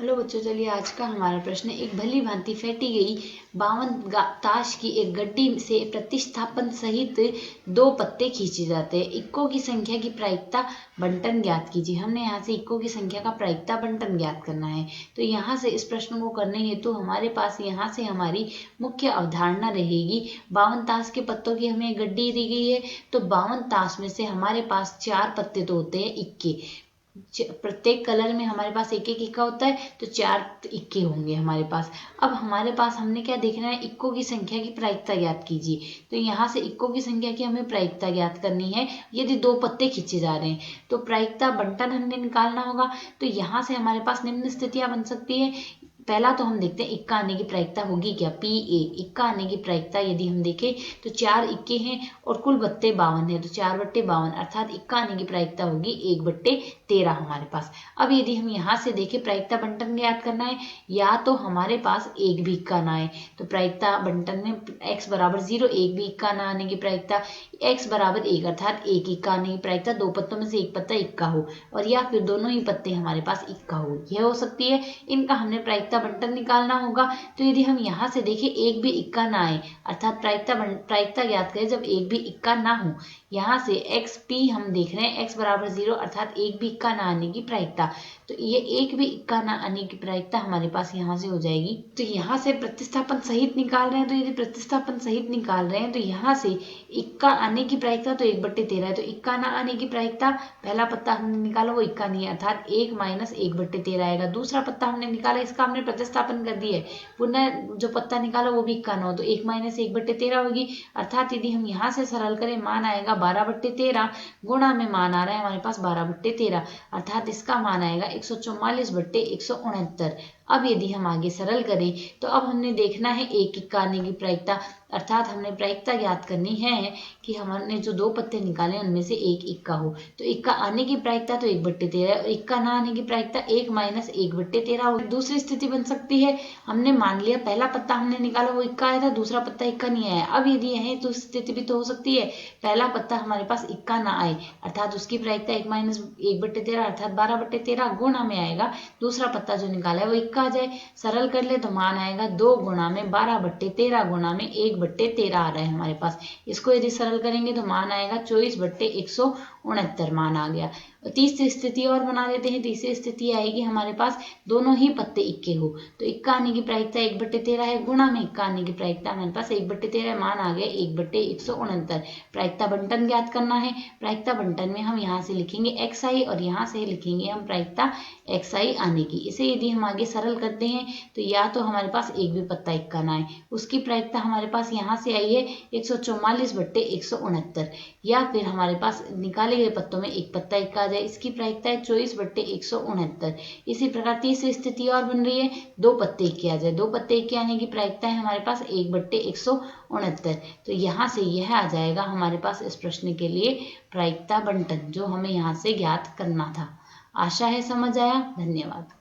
Hello बच्चों, चलिए आज का हमारा प्रश्न एक भली भांति फेंटी गई 52 ताश की एक गड्डी से प्रतिस्थापन सहित 2 पत्ते खींचे जाते हैं। इक्कों की संख्या की प्रायिकता बंटन ज्ञात कीजिए। हमने यहाँ से इक्कों की संख्या का प्रायिकता बंटन ज्ञात करना है। तो यहाँ से इस प्रश्न को करने हेतु हमारे पास यहाँ से हमारी मुख्य अवधारणा रहेगी। 52 ताश के पत्तों की हमें गड्डी दी गई है, तो 52 ताश में से हमारे पास 4 पत्ते तो होते हैं इक्के। प्रत्येक कलर में हमारे पास एक एक इक्का होता है, तो 4 इक्के होंगे हमारे पास। अब हमारे पास हमने क्या देखना है, इक्कों की संख्या की प्रायिकता ज्ञात कीजिए। तो यहाँ से इक्कों की संख्या की हमें प्रायिकता ज्ञात करनी है। यदि 2 पत्ते खींचे जा रहे हैं तो प्रायिकता बंटन हमने निकालना होगा। तो यहाँ से हमारे पास निम्न स्थितियां बन सकती है। पहला तो हम देखते हैं इक्का आने की प्रायिकता होगी क्या, पी ए। इक्का आने की प्रायिकता यदि हम देखें तो 4 इक्के हैं और कुल बट्टे 52 है, तो 4/52 अर्थात इक्का आने की प्रायिकता होगी 1/13 हमारे पास। अब यदि हम यहाँ से देखें प्रायिकता बंटन ज्ञात करना है, या तो हमारे पास एक भी इक्का ना आए, तो प्रायिकता बंटन में x बराबर 0, एक भी इक्का ना आने की प्रायिकता x बराबर 1 अर्थात एक इक्का आने की प्रायिकता 2 पत्तों में से एक पत्ता इक्का हो, और या फिर दोनों ही पत्ते हमारे पास इक्का हो, यह हो सकती है। इनका हमने प्रायिकता बंटन निकालना होगा। तो यदि हम यहाँ से देखें एक भी इक्का ना आए अर्थात प्रायिकता ज्ञात करें जब एक भी इक्का ना हो। यहाँ से एक्स पी हम देख रहे हैं x बराबर 0 अर्थात एक भी इक्का ना आने की प्रायिकता। तो ये एक भी इक्का ना आने की प्रायिकता हमारे पास यहाँ से हो जाएगी। तो यहाँ से प्रतिस्थापन सहित निकाल रहे हैं, तो यदि प्रतिस्थापन सहित निकाल रहे हैं तो यहाँ से इक्का आने की प्रायिकता तो 1/13 है, तो इक्का ना आने की प्रायिकता पहला पत्ता हमने निकाला वो इक्का नहीं है अर्थात 1 - 1/13 आएगा। दूसरा पत्ता हमने निकाला, इसका हमने प्रतिस्थापन कर दिया है, पुनः जो पत्ता निकाला वो भी इक्का ना हो, तो 1 - 1/13 होगी। अर्थात यदि हम यहाँ से सरल करें मान आएगा 12/13, गुणा में मान आ रहा है हमारे पास 12/13 अर्थात इसका मान आएगा 144/169। अब यदि हम आगे सरल करें तो अब हमने देखना है एक इक्का आने की प्रायिकता, अर्थात हमने प्रायिकता ज्ञात करनी है कि हमने जो 2 पत्ते निकाले उनमें से एक इक्का हो। तो इक्का आने की प्रायिकता तो 1/13 है और इक्का ना आने की प्रायिकता 1 - 1/13 होगी। दूसरी स्थिति बन सकती है, हमने मान लिया पहला पत्ता हमने निकाला वो इक्का आया था, दूसरा पत्ता इक्का नहीं आया। अब यदि है तो स्थिति भी तो हो सकती है, पहला पत्ता हमारे पास इक्का ना आए अर्थात उसकी प्रायिकता 1 - 1/13 अर्थात 12/13 गुणा में आएगा, दूसरा पत्ता जो निकाला है वो इक्का आ जाए। सरल कर ले तो मान आएगा 2 गुणा में 12/13 गुणा में 1/13 आ रहा है हमारे पास। इसको यदि सरल करेंगे तो मान आएगा 24/169 मान आ गया। तीसरी स्थिति और बना देते हैं। तीसरी स्थिति आएगी हमारे पास दोनों ही पत्ते इक्के हो, तो इक्का आने की प्रायिकता 1/13 है, गुणा में इक्का आने की प्रायिकता हमारे पास 1/13 मान आ गया 1/169। प्रायिकता बंटन ज्ञात करना है। प्रायिकता बंटन में हम यहाँ से लिखेंगे xi और यहाँ से लिखेंगे हम प्रायिकता xi आने की। इसे यदि हम आगे सरल करते हैं तो या तो हमारे पास एक भी पत्ता इक्का ना आए, उसकी प्रायिकता हमारे पास यहाँ से आई है 144/169, या फिर हमारे पास निकाले गए पत्तों में एक पत्ता इक्का आ जाए, इसकी प्रायिकता है 24/169। इसी प्रकार तीसरी स्थिति और बन रही है 2 पत्ते इक्के आ जाए। 2 पत्ते इक्के आने की प्रायिकता है हमारे पास 1/169। तो यहाँ से यह आ जाएगा हमारे पास इस प्रश्न के लिए प्रायिकता बंटन, जो हमें यहाँ से ज्ञात करना था। आशा है समझ आया। धन्यवाद।